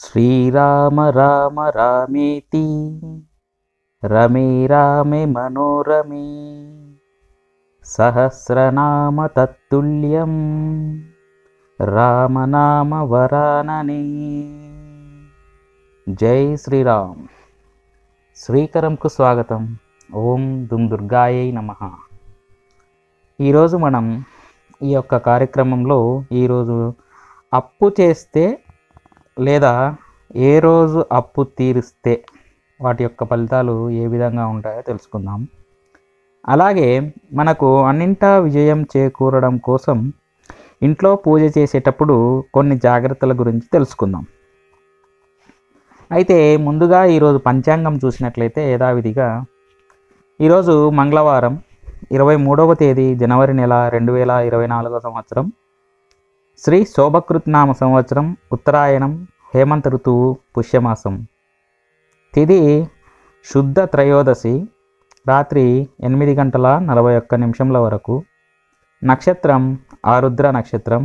శ్రీరామ రామ రామేతి రమే రామే మనోరమే సహస్రనామ తత్తుల్యం రామనామ వరాననే. జై శ్రీరామ్. శ్రీకరంకు స్వాగతం. ఓం దుమ్ దుర్గాయై నమః. ఈరోజు మనం ఈ యొక్క కార్యక్రమంలో ఈరోజు అప్పు చేస్తే లేదా ఏ రోజు అప్పు తీరిస్తే వాటి యొక్క ఫలితాలు ఏ విధంగా ఉంటాయో తెలుసుకుందాం. అలాగే మనకు అన్నింటా విజయం చేకూరడం కోసం ఇంట్లో పూజ చేసేటప్పుడు కొన్ని జాగ్రత్తల గురించి తెలుసుకుందాం. అయితే ముందుగా ఈరోజు పంచాంగం చూసినట్లయితే యథావిధిగా ఈరోజు మంగళవారం 23వ తేదీ జనవరి నెల 2024 సంవత్సరం, శ్రీ శోభకృత్నామ సంవత్సరం, ఉత్తరాయణం, హేమంత ఋతువు, పుష్యమాసం. తిథి శుద్ధ త్రయోదశి, రాత్రి 8:41 వరకు. నక్షత్రం ఆరుద్ర నక్షత్రం,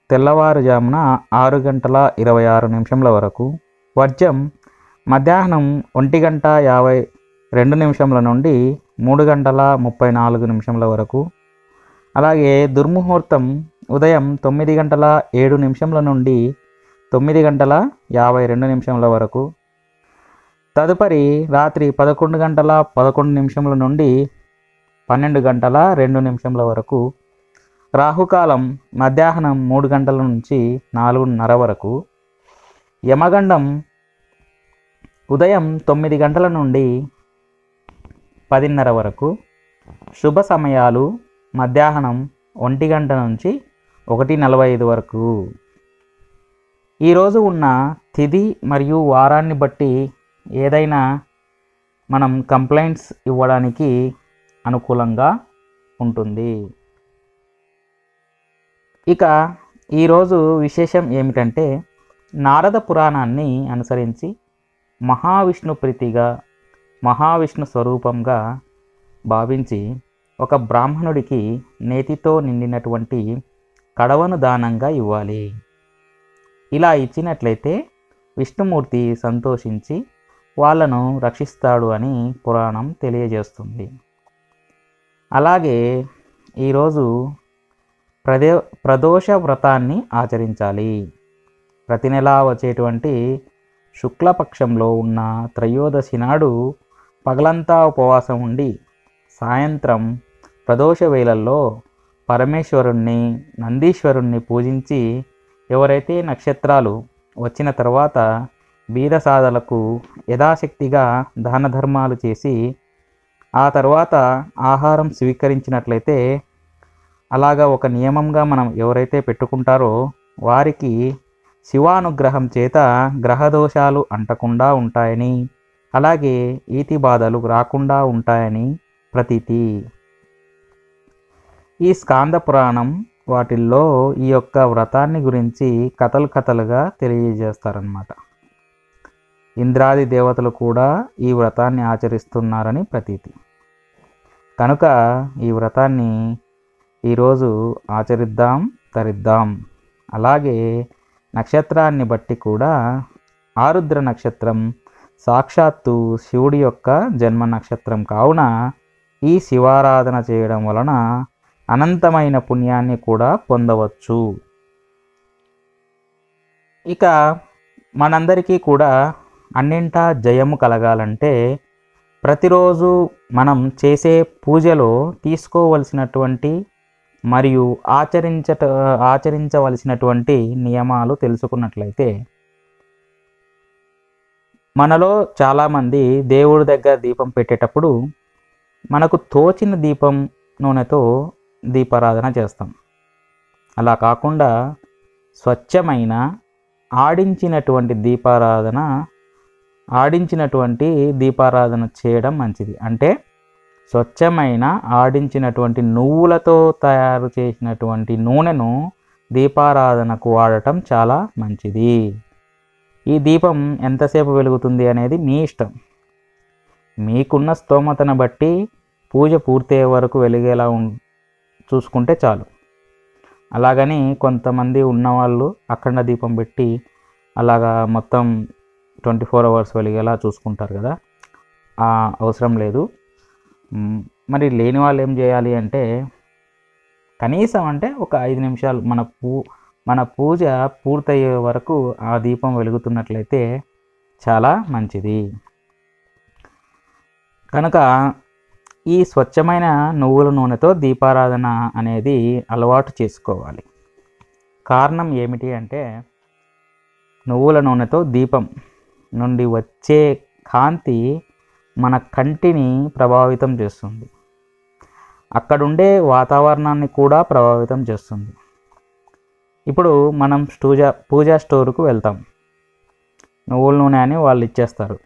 తెల్లవారుజామున 6:26 వరకు. వర్జం మధ్యాహ్నం 1:52 నుండి 3:34 వరకు. అలాగే దుర్ముహూర్తం ఉదయం 9:07 నుండి 9:52 వరకు. తదుపరి రాత్రి 11:11 నుండి 12:02 వరకు. రాహుకాలం మధ్యాహ్నం 3 గంటల నుంచి 4:30 వరకు. యమగండం ఉదయం 9 గంటల నుండి 10:30 వరకు. శుభ సమయాలు మధ్యాహ్నం 1 గంట నుంచి 1:45 వరకు. ఈరోజు ఉన్న తిథి మరియు వారాన్ని బట్టి ఏదైనా మనం కంప్లైంట్స్ ఇవ్వడానికి అనుకూలంగా ఉంటుంది. ఇక ఈరోజు విశేషం ఏమిటంటే, నారద పురాణాన్ని అనుసరించి మహావిష్ణు ప్రీతిగా, మహావిష్ణు స్వరూపంగా భావించి ఒక బ్రాహ్మణుడికి నేతితో నిండినటువంటి కడవను దానంగా ఇవ్వాలి. ఇలా ఇచ్చినట్లయితే విష్ణుమూర్తి సంతోషించి వాళ్ళను రక్షిస్తాడు అని పురాణం తెలియజేస్తుంది. అలాగే ఈరోజు ప్రదోష వ్రతాన్ని ఆచరించాలి. ప్రతి నెలా వచ్చేటువంటి శుక్లపక్షంలో ఉన్న త్రయోదశి నాడు పగలంతా ఉపవాసం ఉండి సాయంత్రం ప్రదోష వేళల్లో పరమేశ్వరుణ్ణి, నందీశ్వరుణ్ణి పూజించి ఎవరైతే నక్షత్రాలు వచ్చిన తర్వాత బీదసాదలకు యథాశక్తిగా దాన ధర్మాలు చేసి ఆ తర్వాత ఆహారం స్వీకరించినట్లయితే, అలాగా ఒక నియమంగా మనం ఎవరైతే పెట్టుకుంటారో వారికి శివానుగ్రహం చేత గ్రహదోషాలు అంటకుండా ఉంటాయని, అలాగే ఈతి బాధలు రాకుండా ఉంటాయని ప్రతీతి. ఈ స్కాంద పురాణం వాటిల్లో ఈ యొక్క వ్రతాన్ని గురించి కథలుగా తెలియజేస్తారన్నమాట. ఇంద్రాది దేవతలు కూడా ఈ వ్రతాన్ని ఆచరిస్తున్నారని ప్రతీతి. కనుక ఈ వ్రతాన్ని ఈరోజు ఆచరిద్దాం, తరిద్దాం. అలాగే నక్షత్రాన్ని బట్టి కూడా ఆరుద్ర నక్షత్రం సాక్షాత్తు శివుడి యొక్క జన్మ నక్షత్రం కావున ఈ శివారాధన చేయడం వలన అనంతమైన పుణ్యాన్ని కూడా పొందవచ్చు. ఇక మనందరికీ కూడా అన్నింటా జయము కలగాలంటే ప్రతిరోజు మనం చేసే పూజలో తీసుకోవలసినటువంటి మరియు ఆచరించవలసినటువంటి నియమాలు తెలుసుకున్నట్లయితే, మనలో చాలామంది దేవుడి దగ్గర దీపం పెట్టేటప్పుడు మనకు తోచిన దీపం నూనెతో దీపారాధన చేస్తాం. అలా కాకుండా స్వచ్ఛమైన ఆడించినటువంటి దీపారాధన చేయడం మంచిది. అంటే స్వచ్ఛమైన ఆడించినటువంటి నువ్వులతో తయారు చేసినటువంటి నూనెను దీపారాధనకు వాడటం చాలా మంచిది. ఈ దీపం ఎంతసేపు వెలుగుతుంది అనేది మీ ఇష్టం. మీకున్న స్తోమతను బట్టి పూజ పూర్తయ్యే వరకు వెలిగేలా చూసుకుంటే చాలు. అలాగని కొంతమంది ఉన్నవాళ్ళు అఖండ దీపం పెట్టి అలాగా మొత్తం 24 అవర్స్ వెలిగేలా చూసుకుంటారు కదా, అవసరం లేదు. మరి లేని వాళ్ళు ఏం చేయాలి అంటే కనీసం అంటే ఒక 5 నిమిషాలు మన పూజ పూర్తయ్యే వరకు ఆ దీపం వెలుగుతున్నట్లయితే చాలా మంచిది. కనుక ఈ స్వచ్ఛమైన నువ్వుల నూనెతో దీపారాధన అనేది అలవాటు చేసుకోవాలి. కారణం ఏమిటి అంటే నువ్వుల నూనెతో దీపం నుండి వచ్చే కాంతి మన కంటిని ప్రభావితం చేస్తుంది, అక్కడుండే వాతావరణాన్ని కూడా ప్రభావితం చేస్తుంది. ఇప్పుడు మనం పూజా స్టోర్కు వెళ్తాం, నువ్వుల నూనె అని వాళ్ళు ఇచ్చేస్తారు,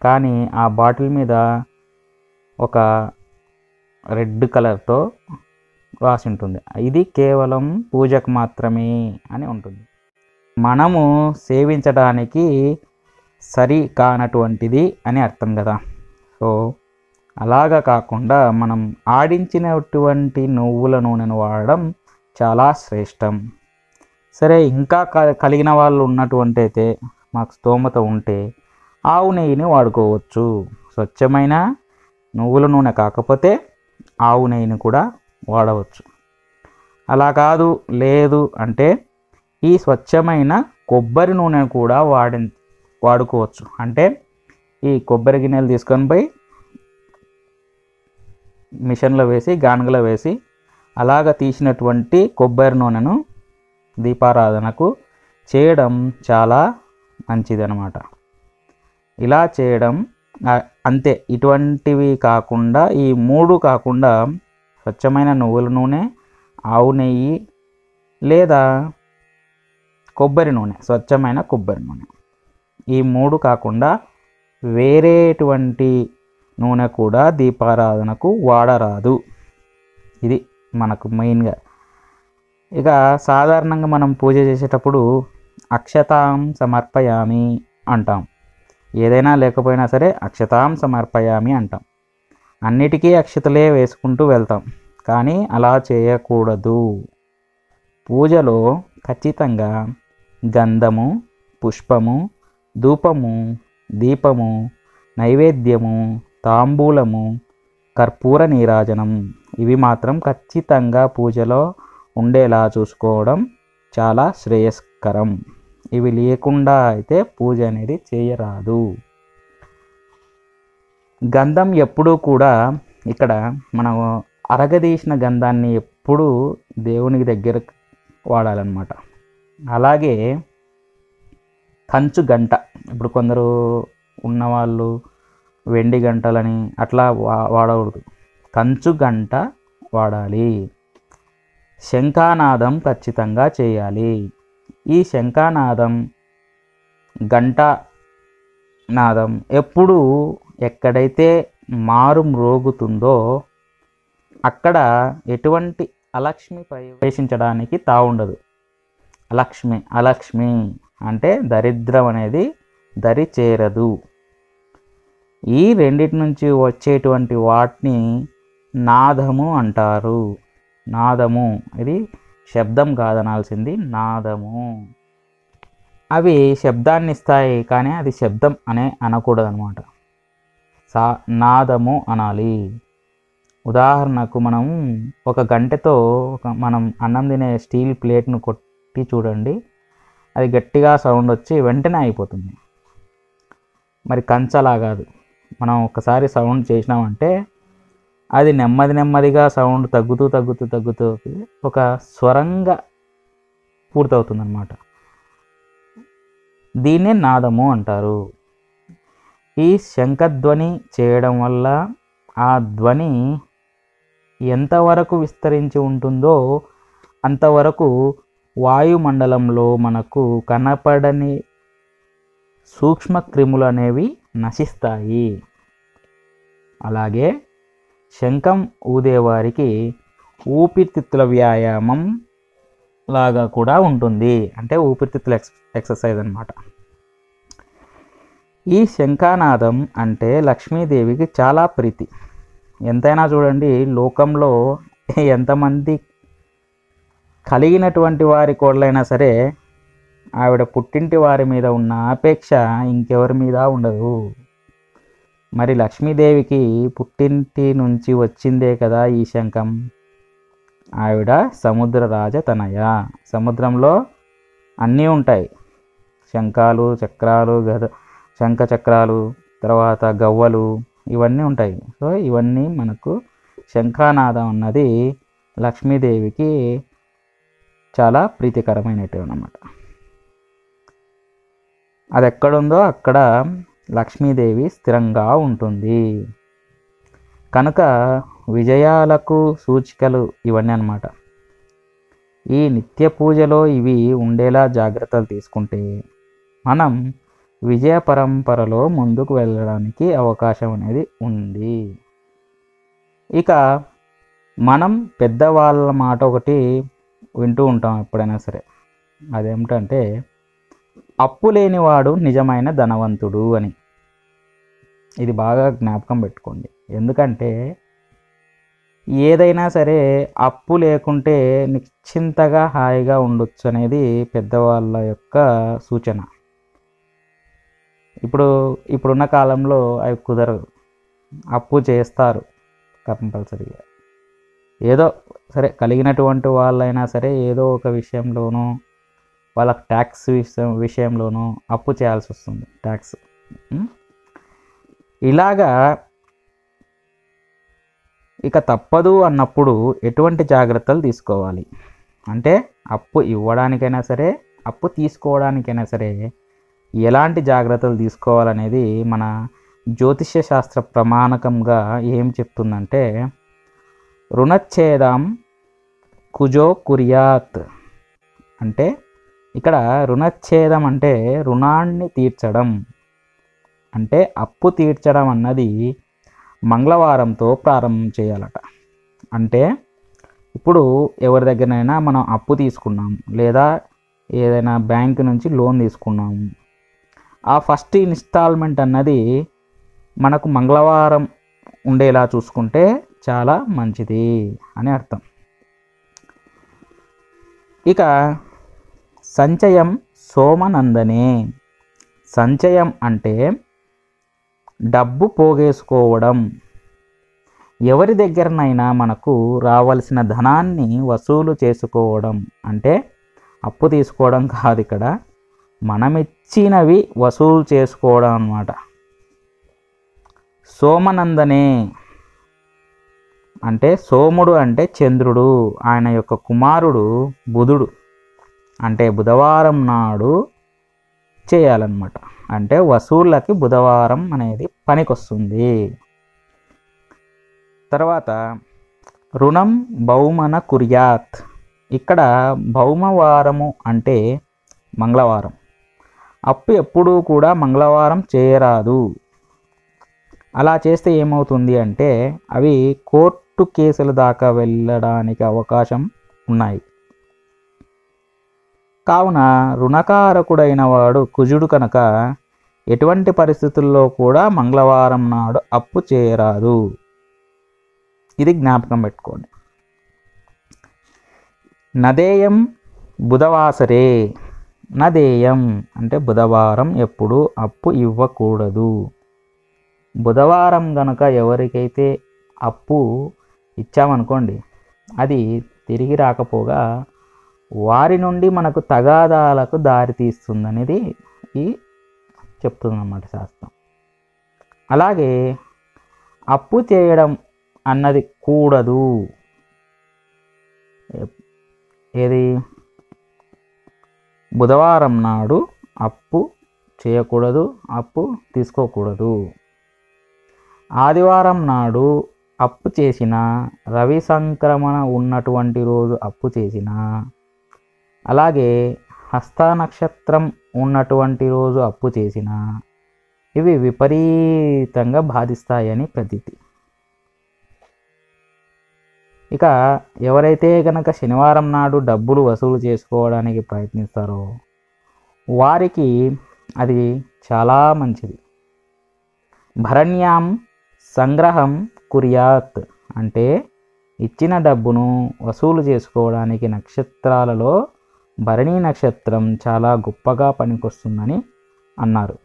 కానీ ఆ బాటిల్ మీద ఒక రెడ్ కలర్తో రాసి ఉంటుంది, ఇది కేవలం పూజకు మాత్రమే అని ఉంటుంది. మనము సేవించడానికి సరి కానటువంటిది అని అర్థం కదా. సో అలాగా కాకుండా మనం ఆడించినటువంటి నువ్వుల నూనెను వాడడం చాలా శ్రేష్టం. సరే, ఇంకా కలిగిన వాళ్ళు ఉన్నటువంటి అయితే మాకు స్తోమత ఉంటే ఆవు నెయ్యిని వాడుకోవచ్చు. స్వచ్ఛమైన నువ్వుల నూనె కాకపోతే ఆవు నెయ్యిని కూడా వాడవచ్చు. అలా కాదు లేదు అంటే ఈ స్వచ్ఛమైన కొబ్బరి నూనెను కూడా వాడుకోవచ్చు. అంటే ఈ కొబ్బరి గిన్నెలు తీసుకొని పోయి మిషన్లో వేసి గానుగలో వేసి అలాగ తీసినటువంటి కొబ్బరి నూనెను దీపారాధనకు చేయడం చాలా మంచిదన్నమాట. ఇలా చేయడం అంతే. ఇటువంటివి కాకుండా ఈ 3 కాకుండా స్వచ్ఛమైన నువ్వుల నూనె, ఆవు నెయ్యి లేదా కొబ్బరి నూనె, స్వచ్ఛమైన కొబ్బరి నూనె, ఈ 3 కాకుండా వేరేటువంటి నూనె కూడా దీపారాధనకు వాడరాదు. ఇది మనకు మెయిన్గా. ఇక సాధారణంగా మనం పూజ చేసేటప్పుడు అక్షతాం సమర్పయామి అంటాం. ఏదైనా లేకపోయినా సరే అక్షతాం సమర్పయామి అంటాం. అన్నిటికీ అక్షతలే వేసుకుంటూ వెళ్తాం, కానీ అలా చేయకూడదు. పూజలో ఖచ్చితంగా గంధము, పుష్పము, ధూపము, దీపము, నైవేద్యము, తాంబూలము, కర్పూర నీరాజనం ఇవి మాత్రం ఖచ్చితంగా పూజలో ఉండేలా చూసుకోవడం చాలా శ్రేయస్కరం. ఇవి లేకుండా అయితే పూజ అనేది చేయరాదు. గంధం ఎప్పుడూ కూడా ఇక్కడ మనం అరగదీసిన గంధాన్ని ఎప్పుడూ దేవునికి దగ్గర వాడాలన్నమాట. అలాగే కంచు గంట, ఇప్పుడు కొందరు ఉన్నవాళ్ళు వెండి గంటలని అట్లా వాడకూడదు, కంచు గంట వాడాలి. శంఖానాదం ఖచ్చితంగా చేయాలి. ఈ శంఖానాదం, గంట నాదం ఎప్పుడు ఎక్కడైతే మారు మ్రోగుతుందో అక్కడ ఎటువంటి అలక్ష్మి ప్రవేశించడానికి తావుండదు. అలక్ష్మి అంటే దరిద్రం అనేది దరి చేరదు. ఈ రెండిటి నుంచి వచ్చేటువంటి వాటిని నాదము అంటారు. నాదము, ఇది శబ్దం కాదనాల్సింది, నాదము. అవి శబ్దాన్ని ఇస్తాయి, కానీ అది శబ్దం అనకూడదు అనమాట. నాదము అనాలి. ఉదాహరణకు మనం ఒక గంటెతో మనం అన్నం తినే స్టీల్ ప్లేట్ను కొట్టి చూడండి, అది గట్టిగా సౌండ్ వచ్చి వెంటనే అయిపోతుంది. మరి కంచలా కాదు, మనం ఒకసారి సౌండ్ చేసినామంటే అది నెమ్మదిగా సౌండ్ తగ్గుతూ ఒక స్వరంగా పూర్తవుతుంది అన్నమాట. దీన్నే నాదము అంటారు. ఈ శంఖధ్వని చేయడం వల్ల ఆ ధ్వని ఎంతవరకు విస్తరించి ఉంటుందో అంతవరకు వాయుమండలంలో మనకు కనపడని సూక్ష్మ క్రిములు అనేవి నశిస్తాయి. అలాగే శంఖం ఊదేవారికి ఊపిరితిత్తుల వ్యాయామం లాగా కూడా ఉంటుంది. అంటే ఊపిరితిత్తుల ఎక్సర్సైజ్ అన్నమాట. ఈ శంఖానాదం అంటే లక్ష్మీదేవికి చాలా ప్రీతి. ఎంతైనా చూడండి, లోకంలో ఎంతమంది కలిగినటువంటి వారి కోడలైనా సరే ఆవిడ పుట్టింటి వారి మీద ఉన్న ఆపేక్ష ఇంకెవరి మీద ఉండదు. మరి లక్ష్మీదేవికి పుట్టింటి నుంచి వచ్చిందే కదా ఈ శంఖం. ఆవిడ సముద్ర రాజతనయ. సముద్రంలో అన్నీ ఉంటాయి, శంఖాలు, చక్రాలు, శంఖ చక్రాలు, తర్వాత గవ్వలు, ఇవన్నీ ఉంటాయి. సో ఇవన్నీ మనకు శంఖానాదం అన్నది లక్ష్మీదేవికి చాలా ప్రీతికరమైనవి అన్నమాట. అది ఎక్కడుందో అక్కడ లక్ష్మీదేవి స్థిరంగా ఉంటుంది. కనుక విజయాలకు సూచికలు ఇవన్నీ అన్నమాట. ఈ నిత్య పూజలో ఇవి ఉండేలా జాగ్రత్తలు తీసుకుంటే మనం విజయ పరంపరలో ముందుకు వెళ్ళడానికి అవకాశం అనేది ఉంది. ఇక మనం పెద్దవాళ్ళ మాట ఒకటి వింటూ ఉంటాం ఎప్పుడైనా సరే, అదేమిటంటే అప్పు లేనివాడు నిజమైన ధనవంతుడు అని. ఇది బాగా జ్ఞాపకం పెట్టుకోండి. ఎందుకంటే ఏదైనా సరే అప్పు లేకుంటే నిశ్చింతగా హాయిగా ఉండొచ్చు అనేది పెద్దవాళ్ళ యొక్క సూచన. ఇప్పుడున్న కాలంలో అవి కుదరదు, అప్పు చేస్తారు కంపల్సరీగా. ఏదో సరే కలిగినటువంటి వాళ్ళైనా సరే ఏదో ఒక విషయంలోనూ వాళ్ళకి ట్యాక్స్ విషయంలోనూ అప్పు చేయాల్సి వస్తుంది, ట్యాక్స్. ఇలాగా ఇక తప్పదు అన్నప్పుడు ఎటువంటి జాగ్రత్తలు తీసుకోవాలి అంటే, అప్పు ఇవ్వడానికైనా సరే అప్పు తీసుకోవడానికైనా సరే ఎలాంటి జాగ్రత్తలు తీసుకోవాలనేది మన జ్యోతిష్య శాస్త్ర ప్రమాణకంగా ఏం చెప్తుందంటే, రుణచ్ఛేదం కుజో కుర్యాత్. అంటే ఇక్కడ రుణచ్ఛేదం అంటే రుణాన్ని తీర్చడం, అంటే అప్పు తీర్చడం అన్నది మంగళవారంతో ప్రారంభం చేయాలట. అంటే ఇప్పుడు ఎవరి దగ్గరైనా మనం అప్పు తీసుకున్నాం లేదా ఏదైనా బ్యాంకు నుంచి లోన్ తీసుకున్నాము, ఆ ఫస్ట్ ఇన్స్టాల్మెంట్ అన్నది మనకు మంగళవారం ఉండేలా చూసుకుంటే చాలా మంచిది అని అర్థం. ఇక సంచయం సోమనందనే. సంచయం అంటే డబ్బు పోగేసుకోవడం, ఎవరి దగ్గరనైనా మనకు రావాల్సిన ధనాన్ని వసూలు చేసుకోవడం. అంటే అప్పు తీసుకోవడం కాదు, ఇక్కడ మనమిచ్చినవి వసూలు చేసుకోవడం అన్నమాట. సోమనందనే అంటే సోముడు అంటే చంద్రుడు, ఆయన యొక్క కుమారుడు బుధుడు. అంటే బుధవారం నాడు చేయాలన్నమాట. అంటే వసూళ్ళకి బుధవారం అనేది పనికొస్తుంది. తర్వాత రుణం భౌమన కుర్యాత్. ఇక్కడ భౌమవారము అంటే మంగళవారం. అప్పు ఎప్పుడూ కూడా మంగళవారం చేయరాదు. అలా చేస్తే ఏమవుతుంది అంటే అవి కోర్టు కేసుల దాకా వెళ్ళడానికి అవకాశం ఉన్నాయి. కావున రుణకారకుడైన వాడు కుజుడు కనుక ఎటువంటి పరిస్థితుల్లో కూడా మంగళవారం నాడు అప్పు చేయరాదు. ఇది జ్ఞాపకం పెట్టుకోండి. నదేయం బుధవాసరే. నదేయం అంటే బుధవారం ఎప్పుడు అప్పు ఇవ్వకూడదు. బుధవారం కనుక ఎవరికైతే అప్పు ఇచ్చామనుకోండి, అది తిరిగి రాకపోగా వారి నుండి మనకు తగాదాలకు దారితీస్తుందనేది ఈ చెప్తుందన్నమాట శాస్త్రం. అలాగే అప్పు చేయడం అన్నది కూడదు. ఏది బుధవారం నాడు అప్పు చేయకూడదు, అప్పు తీసుకోకూడదు. ఆదివారం నాడు అప్పు చేసిన, రవి సంక్రమణ ఉన్నటువంటి రోజు అప్పు చేసిన, అలాగే హస్త నక్షత్రం ఉన్నటువంటి రోజు అప్పు చేసిన, ఇవి విపరీతంగా బాధిస్తాయని ప్రతీతి. ఇక ఎవరైతే కనుక శనివారం నాడు డబ్బులు వసూలు చేసుకోవడానికి ప్రయత్నిస్తారో వారికి అది చాలా మంచిది. భరణ్యాం సంగ్రహం కుర్యాత్ అంటే ఇచ్చిన డబ్బును వసూలు చేసుకోవడానికి నక్షత్రాలలో భరణి నక్షత్రం చాలా గొప్పగా పనికొస్తుందని అన్నారు.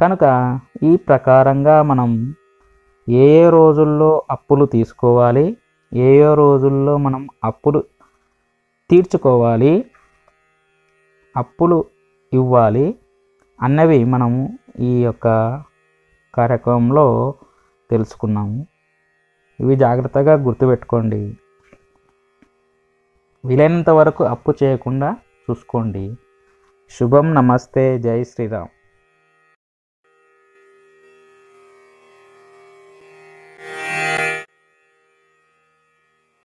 కనుక ఈ ప్రకారంగా మనం ఏ ఏ రోజుల్లో అప్పులు తీసుకోవాలి, ఏ ఏ రోజుల్లో మనం అప్పులు తీర్చుకోవాలి, అప్పులు ఇవ్వాలి అన్నవి మనము ఈ యొక్క కార్యక్రమంలో తెలుసుకున్నాము. ఇవి జాగ్రత్తగా గుర్తుపెట్టుకోండి. వీలైనంత వరకు అప్పు చేయకుండా చూసుకోండి. శుభం. నమస్తే. జై శ్రీరామ్.